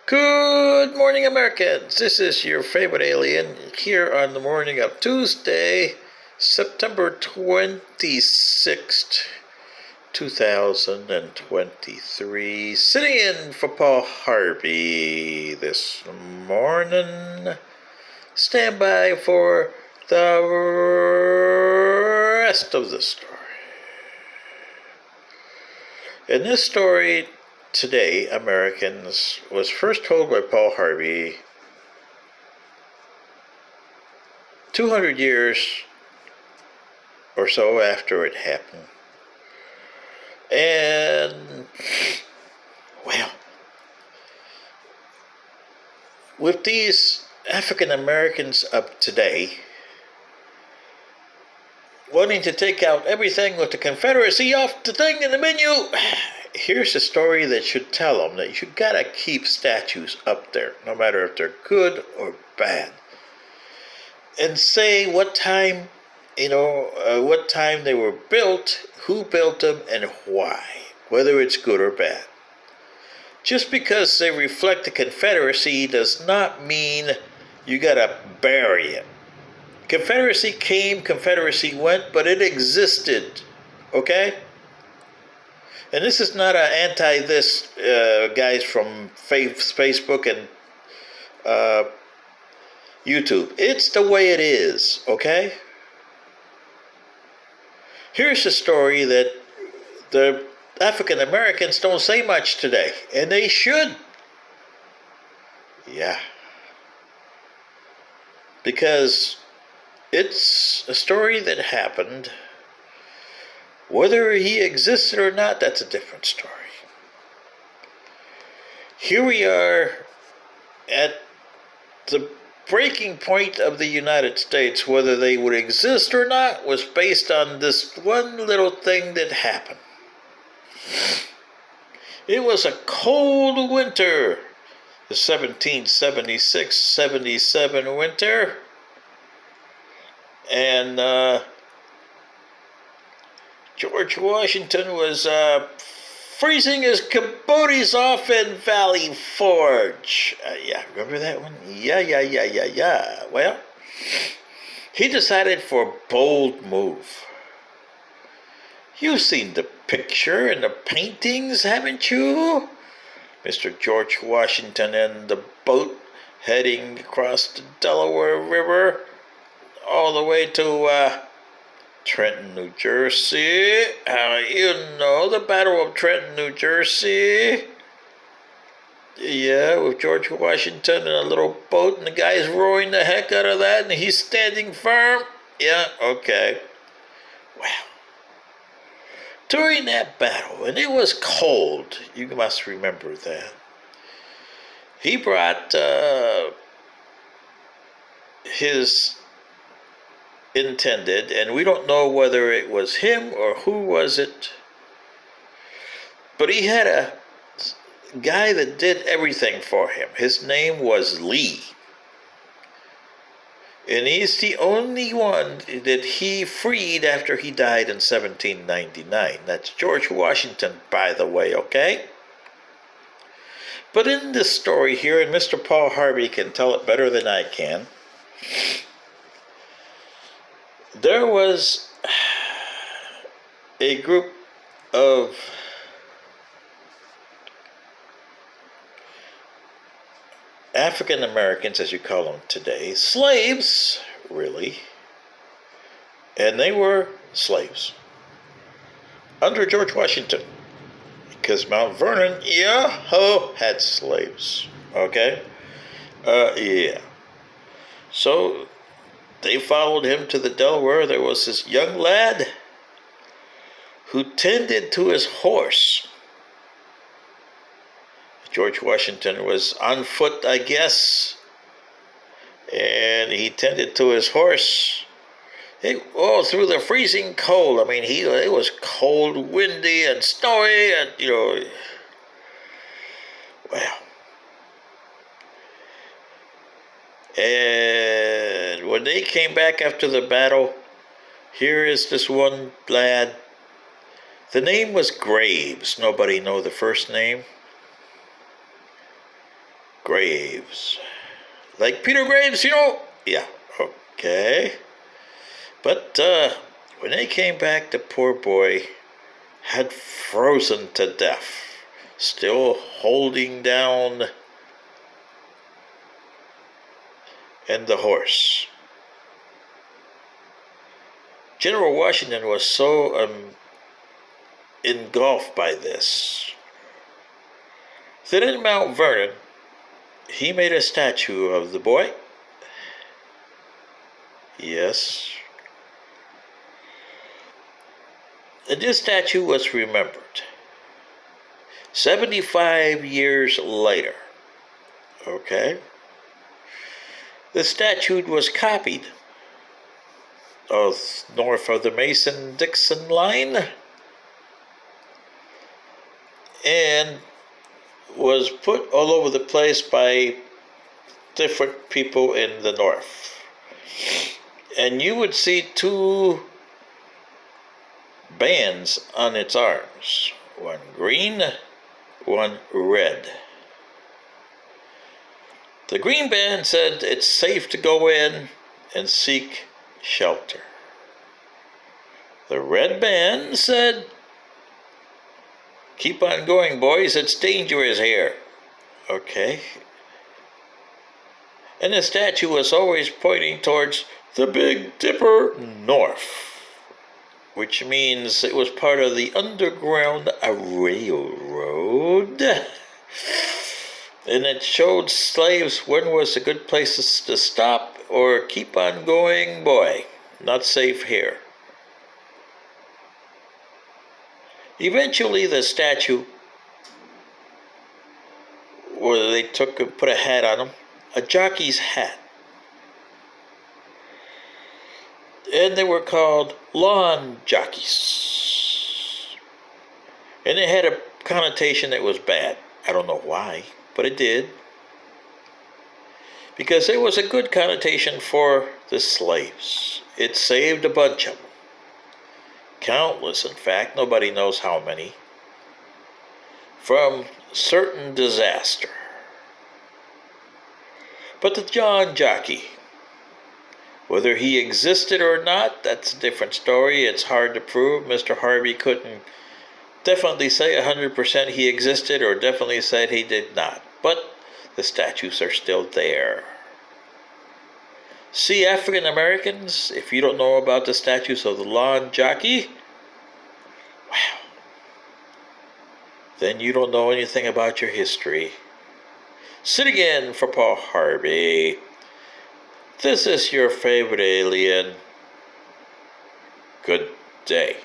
Good morning, Americans. This is your favorite alien here on the morning of Tuesday, September 26th, 2023. Sitting in for Paul Harvey this morning. Stand by for the rest of the story. In this story today, Americans, was first told by Paul Harvey 200 years or so after it happened. And, well, with these African Americans of today wanting to take out everything with the Confederacy off the thing in the menu, here's a story that should tell them that you gotta keep statues up there, no matter if they're good or bad, and say what time, what time they were built, who built them, and why, whether it's good or bad. Just because they reflect the Confederacy does not mean you gotta bury it. Confederacy came, Confederacy went, but it existed, okay? And this is not an anti-this guys from Facebook and YouTube. It's the way it is, okay? Here's a story that the African Americans don't say much today, and they should. Yeah. Because it's a story that happened. Whether he existed or not, that's a different story. Here we are at the breaking point of the United States. Whether they would exist or not was based on this one little thing that happened. It was a cold winter, the 1776-77 winter, and George Washington was freezing his cabotes off in Valley Forge. Yeah, remember that one? Yeah. Well, he decided for a bold move. You've seen the picture and the paintings, haven't you? Mr. George Washington and the boat heading across the Delaware River all the way to Trenton, New Jersey. The Battle of Trenton, New Jersey. Yeah, with George Washington in a little boat, and the guy's rowing the heck out of that, and he's standing firm. Yeah, okay. Well, during that battle, and it was cold, you must remember that, he brought his intended, and we don't know whether it was him or who was it, but he had a guy that did everything for him. His name was Lee, and he's the only one that he freed after he died in 1799. That's George Washington, by the way, okay? But in this story here, and Mr. Paul Harvey can tell it better than I can, there was a group of African Americans, as you call them today, slaves, really, and they were slaves under George Washington, because Mount Vernon, had slaves, okay? Yeah. So they followed him to the Delaware. There was this young lad who tended to his horse. George Washington was on foot, I guess, and he tended to his horse through the freezing cold. I mean, it was cold, windy, and snowy, and, well. And when they came back after the battle, here is this one lad. The name was Graves. Nobody know the first name. Graves. Like Peter Graves, you know? Yeah, okay. But when they came back, the poor boy had frozen to death, still holding down and the horse. General Washington was so engulfed by this that in Mount Vernon, he made a statue of the boy. Yes. And this statue was remembered 75 years later. Okay? The statue was copied north of the Mason-Dixon line and was put all over the place by different people in the north. And you would see two bands on its arms, one green, one red. The green band said it's safe to go in and seek shelter. The red band said, keep on going, boys, it's dangerous here. Okay. And the statue was always pointing towards the Big Dipper north, which means it was part of the Underground Railroad. And it showed slaves when was a good place to stop or keep on going, boy, not safe here. Eventually the statue, where they took and put a hat on him, a jockey's hat. And they were called lawn jockeys. And it had a connotation that was bad. I don't know why, but it did. Because it was a good connotation for the slaves. It saved a bunch of them. Countless, in fact, nobody knows how many, from certain disaster. But the Lawn Jockey, whether he existed or not, that's a different story. It's hard to prove. Mr. Harvey couldn't definitely say 100% he existed or definitely said he did not. But the statues are still there. See, African Americans, if you don't know about the statues of the Lawn Jockey, wow, then you don't know anything about your history. Sit again for Paul Harvey. This is your favorite alien. Good day.